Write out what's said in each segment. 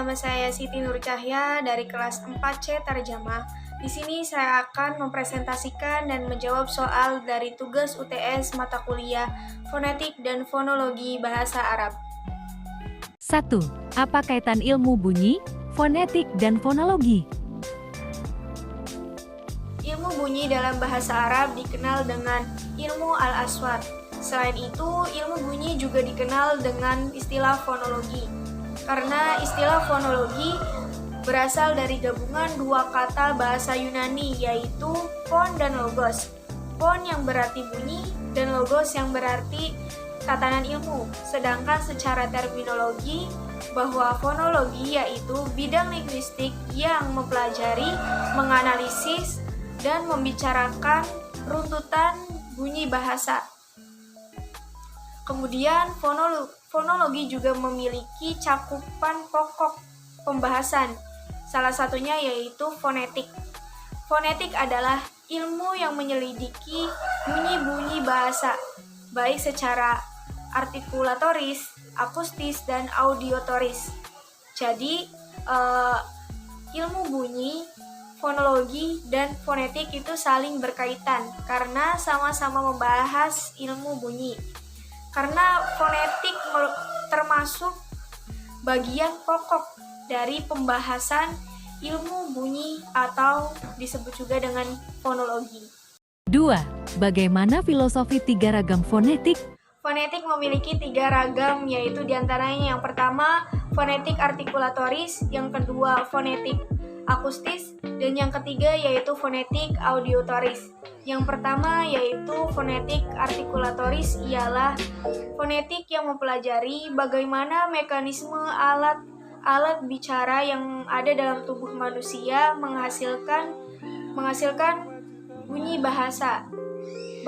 nama saya Siti Nur Cahya dari kelas 4C Terjemah. Di sini saya akan mempresentasikan dan menjawab soal dari tugas UTS mata kuliah Fonetik dan Fonologi Bahasa Arab. 1. Apa kaitan ilmu bunyi, fonetik, dan fonologi? Ilmu bunyi dalam bahasa Arab dikenal dengan ilmu al-aswat. Selain itu, ilmu bunyi juga dikenal dengan istilah fonologi. Karena istilah fonologi berasal dari gabungan dua kata bahasa Yunani, yaitu fon dan logos. Fon yang berarti bunyi dan logos yang berarti tatanan ilmu. Sedangkan secara terminologi, bahwa fonologi yaitu bidang linguistik yang mempelajari, menganalisis, dan membicarakan runtutan bunyi bahasa. Kemudian fonologi juga memiliki cakupan pokok pembahasan, salah satunya yaitu fonetik. Fonetik adalah ilmu yang menyelidiki bunyi-bunyi bahasa, baik secara artikulatoris, akustis, dan audiotoris. Jadi, ilmu bunyi, fonologi, dan fonetik itu saling berkaitan karena sama-sama membahas ilmu bunyi. Karena fonetik termasuk bagian pokok dari pembahasan ilmu bunyi atau disebut juga dengan fonologi. 2. Bagaimana filosofi tiga ragam fonetik? Fonetik memiliki tiga ragam, yaitu diantaranya yang pertama fonetik artikulatoris, yang kedua fonetik akustis, dan yang ketiga yaitu fonetik audiotoris. Yang pertama yaitu fonetik artikulatoris ialah fonetik yang mempelajari bagaimana mekanisme alat bicara yang ada dalam tubuh manusia menghasilkan bunyi bahasa.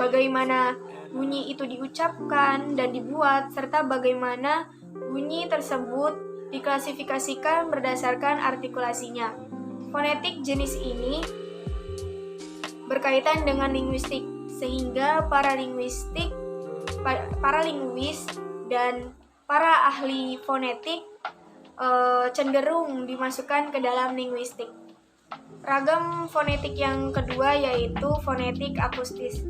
Bagaimana bunyi itu diucapkan dan dibuat, serta bagaimana bunyi tersebut diklasifikasikan berdasarkan artikulasinya. Fonetik jenis ini berkaitan dengan linguistik, sehingga para linguis dan para ahli fonetik cenderung dimasukkan ke dalam linguistik. Ragam fonetik yang kedua yaitu fonetik akustis,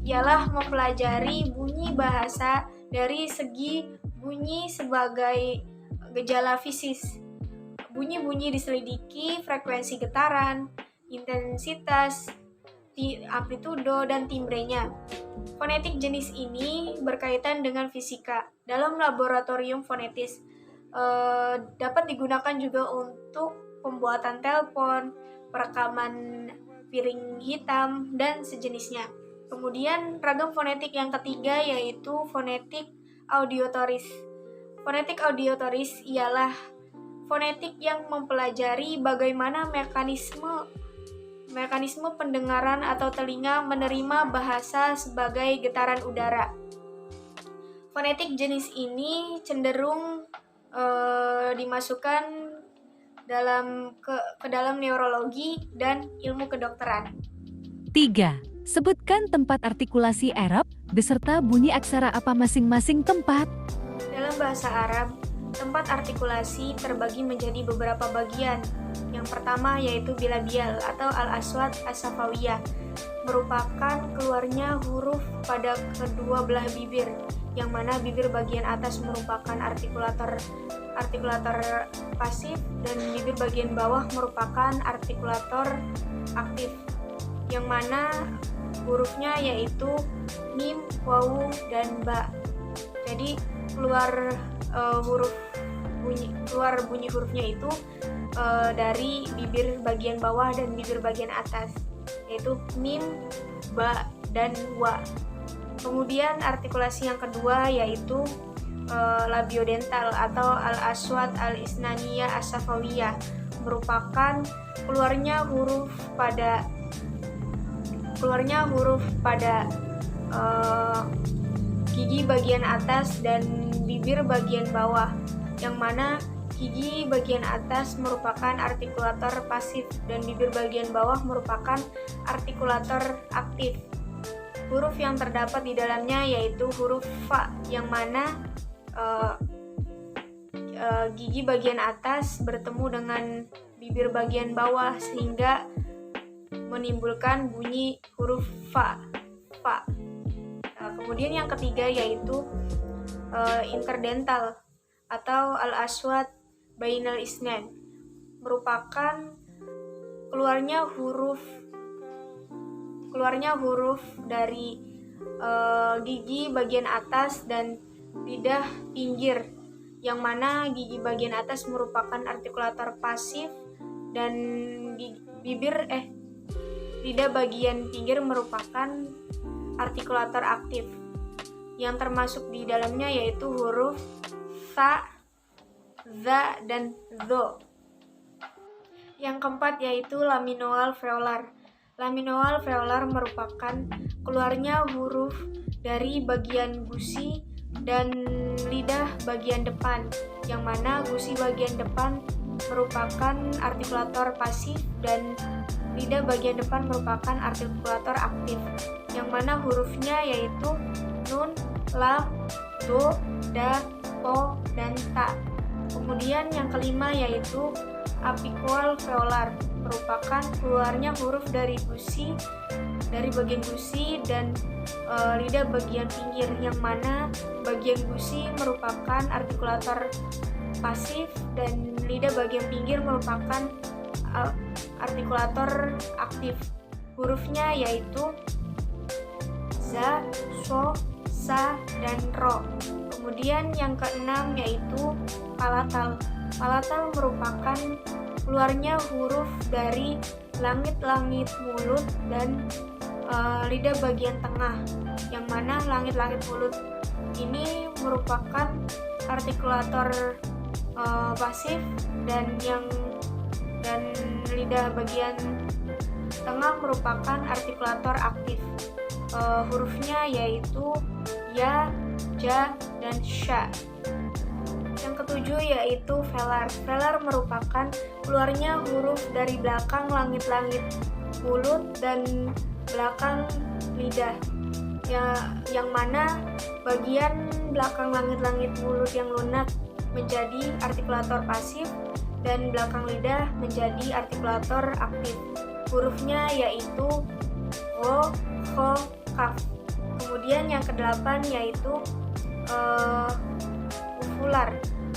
ialah mempelajari bunyi bahasa dari segi bunyi sebagai gejala fisis. Bunyi-bunyi diselidiki frekuensi getaran, intensitas, amplitudo, dan timbrenya. Fonetik jenis ini berkaitan dengan fisika. Dalam laboratorium fonetis dapat digunakan juga untuk pembuatan telepon, perekaman piring hitam, dan sejenisnya. Kemudian ragam fonetik yang ketiga yaitu fonetik audiotoris. Fonetik audiotoris ialah fonetik yang mempelajari bagaimana mekanisme pendengaran atau telinga menerima bahasa sebagai getaran udara. Fonetik jenis ini cenderung dimasukkan ke dalam neurologi dan ilmu kedokteran. 3. Sebutkan tempat artikulasi Arab beserta bunyi aksara apa masing-masing tempat. Dalam bahasa Arab, tempat artikulasi terbagi menjadi beberapa bagian. Yang pertama yaitu bilabial atau al-aswat as-safawiyah, merupakan keluarnya huruf pada kedua belah bibir, yang mana bibir bagian atas merupakan artikulator pasif dan bibir bagian bawah merupakan artikulator aktif, yang mana hurufnya yaitu mim, wawu, dan ba. Jadi keluar bunyi hurufnya itu dari bibir bagian bawah dan bibir bagian atas, yaitu mim, ba, dan wa. Kemudian artikulasi yang kedua yaitu labiodental atau al-aswat al-isnaniyah as-safawiyah, merupakan keluarnya huruf pada gigi bagian atas dan bibir bagian bawah, yang mana gigi bagian atas merupakan artikulator pasif dan bibir bagian bawah merupakan artikulator aktif. Huruf yang terdapat di dalamnya yaitu huruf fa, yang mana gigi bagian atas bertemu dengan bibir bagian bawah sehingga menimbulkan bunyi huruf fa. Kemudian yang ketiga yaitu interdental atau al-aswat bainal isnan, merupakan keluarnya huruf dari gigi bagian atas dan lidah pinggir, yang mana gigi bagian atas merupakan artikulator pasif dan lidah bagian pinggir merupakan artikulator aktif, yang termasuk di dalamnya yaitu huruf sa, za, dan zo. Yang keempat yaitu laminoalveolar. Laminoalveolar merupakan keluarnya huruf dari bagian gusi dan lidah bagian depan, yang mana gusi bagian depan merupakan artikulator pasif dan lidah bagian depan merupakan artikulator aktif, yang mana hurufnya yaitu nun, lam, do, da, po, dan ta. Kemudian yang kelima yaitu apicoalveolar, merupakan keluarnya huruf dari bagian gusi dan lidah bagian pinggir, yang mana bagian gusi merupakan artikulator pasif dan lidah bagian pinggir merupakan artikulator aktif. Hurufnya yaitu za, so, sa, dan ro. Kemudian yang keenam yaitu palatal. Palatal merupakan keluarnya huruf dari langit-langit mulut dan lidah bagian tengah, yang mana langit-langit mulut ini merupakan artikulator pasif dan lidah bagian tengah merupakan artikulator aktif. Hurufnya yaitu ya, ja, dan sya. Yang ketujuh yaitu velar. Velar merupakan keluarnya huruf dari belakang langit-langit mulut dan belakang lidah, yang mana bagian belakang langit-langit mulut yang lunak menjadi artikulator pasif dan belakang lidah menjadi artikulator aktif. Hurufnya yaitu wo, ho, kaf. Kemudian yang kedelapan yaitu uvular.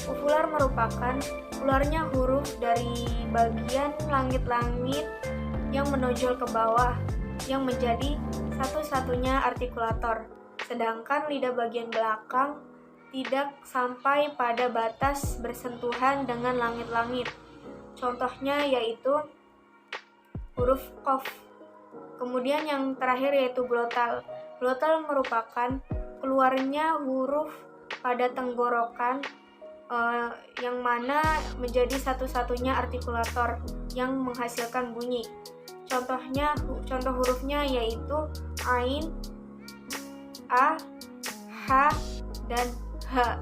Uvular merupakan keluarnya huruf dari bagian langit-langit yang menonjol ke bawah, yang menjadi satu-satunya artikulator, sedangkan lidah bagian belakang tidak sampai pada batas bersentuhan dengan langit-langit. Contohnya yaitu huruf qaf. Kemudian yang terakhir yaitu glotal. Glotal merupakan keluarnya huruf pada tenggorokan yang mana menjadi satu-satunya artikulator yang menghasilkan bunyi. Contoh hurufnya yaitu ain, a, ha, dan ha.